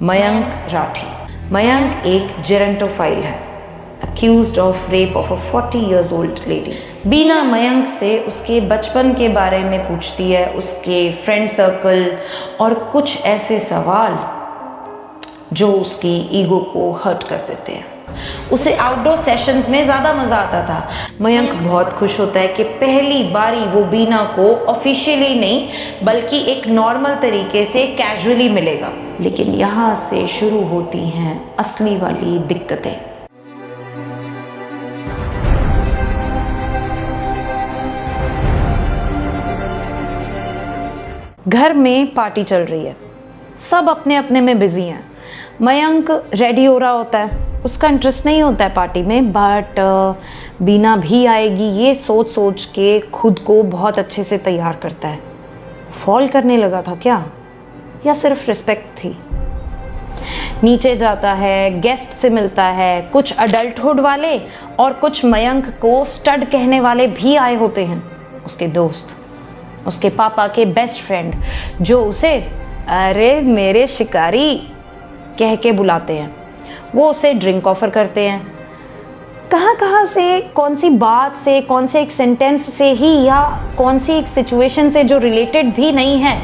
मयंक राठी। मयंक एक जेरेंटोफाइल है, accused of rape of a 40 years old lady. Beena Mayank से उसके बचपन के बारे में पूछती है, उसके फ्रेंड सर्कल और कुछ ऐसे सवाल जो उसकी ईगो को हर्ट कर देते हैं। उसे आउटडोर सेशंस में ज़्यादा मज़ा आता था। मयंक बहुत खुश होता है कि पहली बारी वो बीना को ऑफिशियली नहीं बल्कि एक नॉर्मल तरीके से कैजुअली मिलेगा। लेकिन यहाँ से शुरू होती हैं असली वाली दिक्कतें। घर में पार्टी चल रही है, सब अपने अपने में बिजी हैं। मयंक रेडी हो रहा होता है, उसका इंटरेस्ट नहीं होता है पार्टी में, बट बीना भी आएगी ये सोच सोच के खुद को बहुत अच्छे से तैयार करता है। फॉल करने लगा था क्या, या सिर्फ रिस्पेक्ट थी? नीचे जाता है, गेस्ट से मिलता है, कुछ अडल्टहुड वाले और कुछ मयंक को स्टड कहने वाले भी आए होते हैं। उसके दोस्त, उसके पापा के बेस्ट फ्रेंड जो उसे अरे मेरे शिकारी कह के बुलाते हैं, वो उसे ड्रिंक ऑफर करते हैं। कहाँ से, कौन सी बात से, कौन से एक सेंटेंस से ही या कौन सी एक सिचुएशन से जो रिलेटेड भी नहीं है,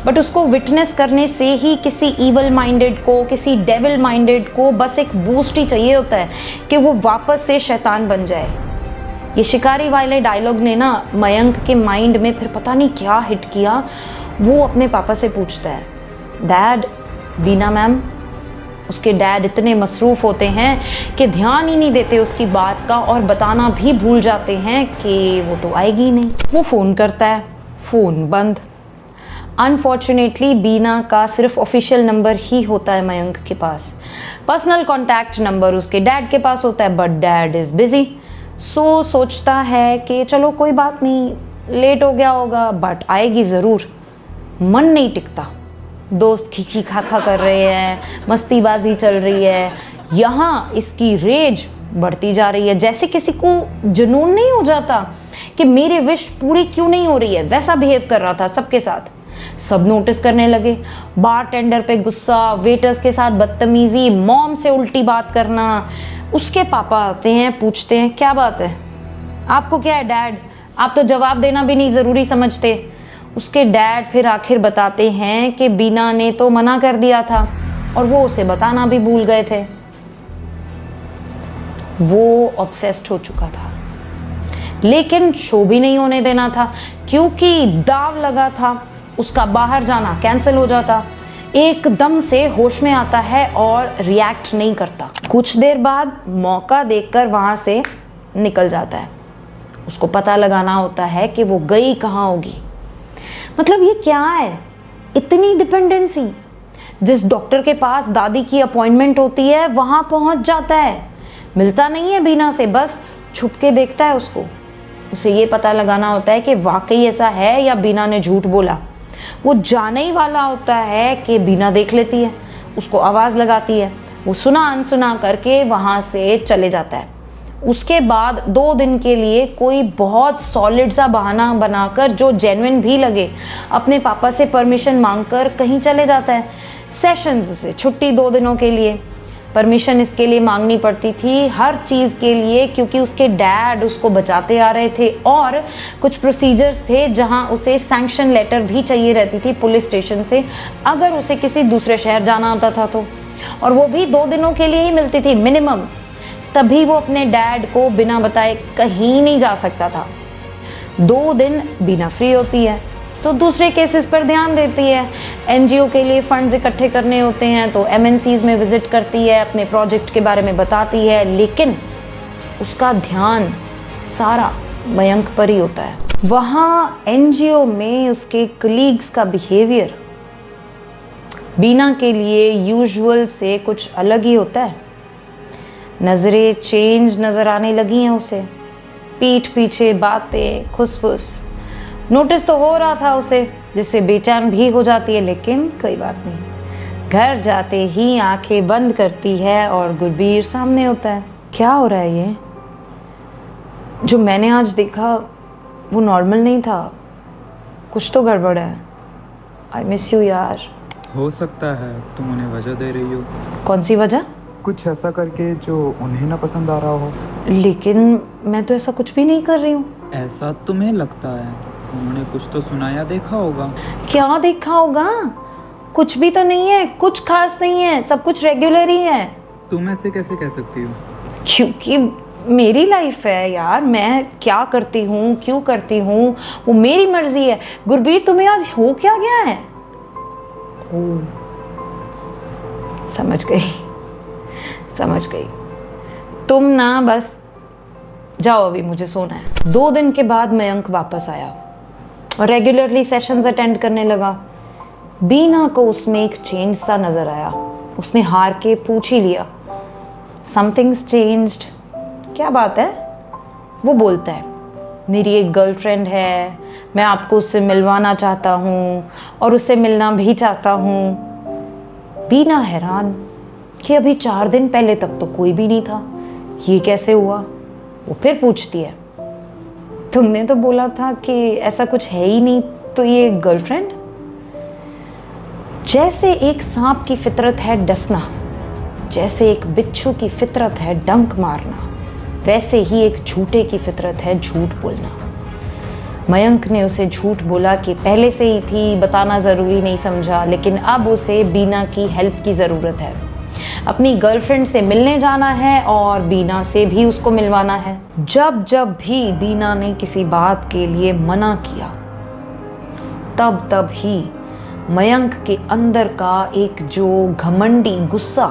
बट उसको विटनेस करने से ही किसी ईवल माइंडेड को, किसी डेविल माइंडेड को बस एक बूस्ट ही चाहिए होता है कि वो वापस से शैतान बन जाए। ये शिकारी वाले डायलॉग ने ना मयंक के माइंड में फिर पता नहीं क्या हिट किया। वो अपने पापा से पूछता है, डैड, बीना मैम। उसके डैड इतने मसरूफ़ होते हैं कि ध्यान ही नहीं देते उसकी बात का और बताना भी भूल जाते हैं कि वो तो आएगी ही नहीं। वो फ़ोन करता है, फ़ोन बंद। अनफॉर्चुनेटली बीना का सिर्फ ऑफिशियल नंबर ही होता है मयंक के पास। पर्सनल कॉन्टैक्ट नंबर उसके डैड के पास होता है, बट डैड इज़ बिज़ी। सोचता है कि चलो कोई बात नहीं, लेट हो गया होगा बट आएगी ज़रूर। मन नहीं टिकता, दोस्त खिखी खाखा कर रहे हैं, मस्तीबाजी चल रही है। यहाँ इसकी रेज बढ़ती जा रही है, जैसे किसी को जुनून नहीं हो जाता कि मेरी विश पूरी क्यों नहीं हो रही है, वैसा बिहेव कर रहा था सबके साथ। सब नोटिस करने लगे, बारटेंडर पे गुस्सा, वेटर्स के साथ बदतमीजी, मॉम से उल्टी बात करना। उसके पापा आते हैं, पूछते हैं क्या बात है, आपको क्या है डैड, आप तो जवाब देना भी नहीं ज़रूरी समझते। उसके डैड फिर आखिर बताते हैं कि बीना ने तो मना कर दिया था और वो उसे बताना भी भूल गए थे। वो ऑब्सेस्ड हो चुका था, लेकिन शो भी नहीं होने देना था क्योंकि दाव लगा था उसका बाहर जाना कैंसिल हो जाता। एकदम से होश में आता है और रिएक्ट नहीं करता। कुछ देर बाद मौका देखकर वहां से निकल जाता है। उसको पता लगाना होता है कि वो गई कहाँ होगी। मतलब ये क्या है, इतनी डिपेंडेंसी। जिस डॉक्टर के पास दादी की अपॉइंटमेंट होती है वहां पहुंच जाता है, मिलता नहीं है बीना से, बस छुप के देखता है उसको। उसे ये पता लगाना होता है कि वाकई ऐसा है या बीना ने झूठ बोला। वो जाने ही वाला होता है कि बीना देख लेती है, उसको आवाज़ लगाती है। वो सुना अनसुना करके वहाँ से चले जाता है। उसके बाद 2 दिन के लिए कोई बहुत सॉलिड सा बहाना बनाकर, जो जेन्युइन भी लगे, अपने पापा से परमिशन मांगकर कहीं चले जाता है। सेशंस से छुट्टी 2 दिनों के लिए। परमिशन इसके लिए मांगनी पड़ती थी हर चीज़ के लिए, क्योंकि उसके डैड उसको बचाते आ रहे थे और कुछ प्रोसीजर्स थे जहां उसे सैंक्शन लेटर भी चाहिए रहती थी पुलिस स्टेशन से, अगर उसे किसी दूसरे शहर जाना होता था तो। और वो भी 2 दिनों के लिए ही मिलती थी मिनिमम। तभी वो अपने डैड को बिना बताए कहीं नहीं जा सकता था। 2 दिन बीना फ्री होती है तो दूसरे केसेस पर ध्यान देती है। एनजीओ के लिए फंड्स इकट्ठे करने होते हैं तो एमएनसीज में विजिट करती है, अपने प्रोजेक्ट के बारे में बताती है, लेकिन उसका ध्यान सारा मयंक पर ही होता है। वहाँ एनजीओ में उसके कलीग्स का बिहेवियर बीना के लिए यूजुअल से कुछ अलग ही होता है। नज़रें चेंज नज़र आने लगी हैं उसे, पीठ पीछे बातें, खुसफुस। नोटिस तो हो रहा था उसे, जिससे बेचैन भी हो जाती है, लेकिन कोई बात नहीं। घर जाते ही आंखें बंद करती है और गुरबीर सामने होता है। क्या हो रहा है ये? जो मैंने आज देखा वो नॉर्मल नहीं था, कुछ तो गड़बड़ है। आई मिस यू यार। हो सकता है तुम उन्हें वजह दे रही हो, कौन सी वजह? कुछ ऐसा करके जो उन्हें ना पसंद आ रहा हो। लेकिन मैं तो ऐसा कुछ भी नहीं कर रही हूँ। ऐसा तुम्हें लगता है। उन्होंने कुछ तो सुना या देखा होगा। क्या देखा होगा? कुछ भी तो नहीं है, कुछ खास नहीं है, सब कुछ रेगुलर ही है। तुम ऐसे कैसे कह सकती हो? क्योंकि मेरी लाइफ है यार, मैं क्या करती हूँ, क्यों करती हूँ, वो मेरी मर्जी है। गुरबीर, तुम्हें आज हो क्या गया है? ओ, समझ गई, समझ गई। तुम ना बस जाओ, अभी मुझे सोना है। 2 दिन के बाद मयंक वापस आया और रेगुलरली सेशंस अटेंड करने लगा। बीना को उसमें एक चेंज सा नजर आया। उसने हार के पूछ ही लिया, समथिंग्स चेंज्ड। क्या बात है? वो बोलता है, मेरी एक गर्लफ्रेंड है, मैं आपको उससे मिलवाना चाहता हूँ और उससे मिलना भी चाहता हूँ। बीना हैरान कि अभी 4 दिन पहले तक तो कोई भी नहीं था, ये कैसे हुआ? वो फिर पूछती है, तुमने तो बोला था कि ऐसा कुछ है ही नहीं, तो ये गर्लफ्रेंड? जैसे एक सांप की फितरत है डसना, जैसे एक बिच्छू की फितरत है डंक मारना, वैसे ही एक झूठे की फितरत है झूठ बोलना। मयंक ने उसे झूठ बोला कि पहले से ही थी, बताना ज़रूरी नहीं समझा, लेकिन अब उसे बीना की हेल्प की ज़रूरत है। अपनी गर्लफ्रेंड से मिलने जाना है और बीना से भी उसको मिलवाना है। जब जब भी बीना ने किसी बात के लिए मना किया, तब तब ही मयंक के अंदर का एक जो घमंडी गुस्सा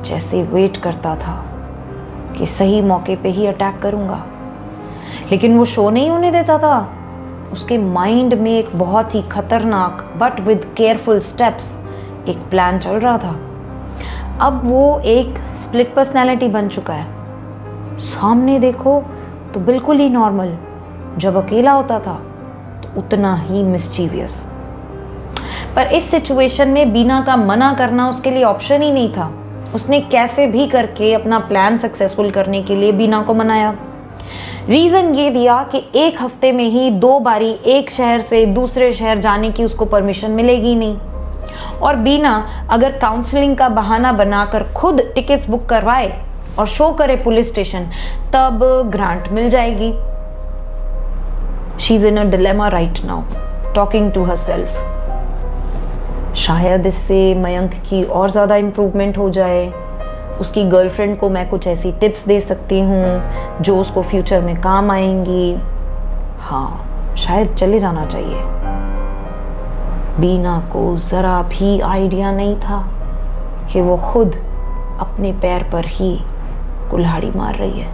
जैसे वेट करता था कि सही मौके पे ही अटैक करूंगा, लेकिन वो शो नहीं होने देता था। उसके माइंड में एक बहुत ही खतरनाक बट विद केयरफुल स्टेप्स एक प्लान चल रहा था। अब वो एक स्प्लिट पर्सनैलिटी बन चुका है। सामने देखो तो बिल्कुल ही नॉर्मल, जब अकेला होता था तो उतना ही मिस्चीवियस। पर इस सिचुएशन में बीना का मना करना उसके लिए ऑप्शन ही नहीं था। उसने कैसे भी करके अपना प्लान सक्सेसफुल करने के लिए बीना को मनाया। रीज़न ये दिया कि 1 हफ्ते में ही 2 बारी एक शहर से दूसरे शहर जाने की उसको परमिशन मिलेगी नहीं, और बीना अगर काउंसलिंग का बहाना बनाकर खुद टिकट्स बुक करवाए और शो करे पुलिस स्टेशन, तब ग्रांट मिल जाएगी। She is in a dilemma right now, talking to herself. शायद इससे मयंक की और ज़्यादा इम्प्रूवमेंट हो जाए। उसकी गर्लफ्रेंड को मैं कुछ ऐसी टिप्स दे सकती हूँ जो उसको फ्यूचर में काम आएंगी। हाँ, शायद चले जाना चाहिए। बीना को ज़रा भी आइडिया नहीं था कि वो खुद अपने पैर पर ही कुल्हाड़ी मार रही है।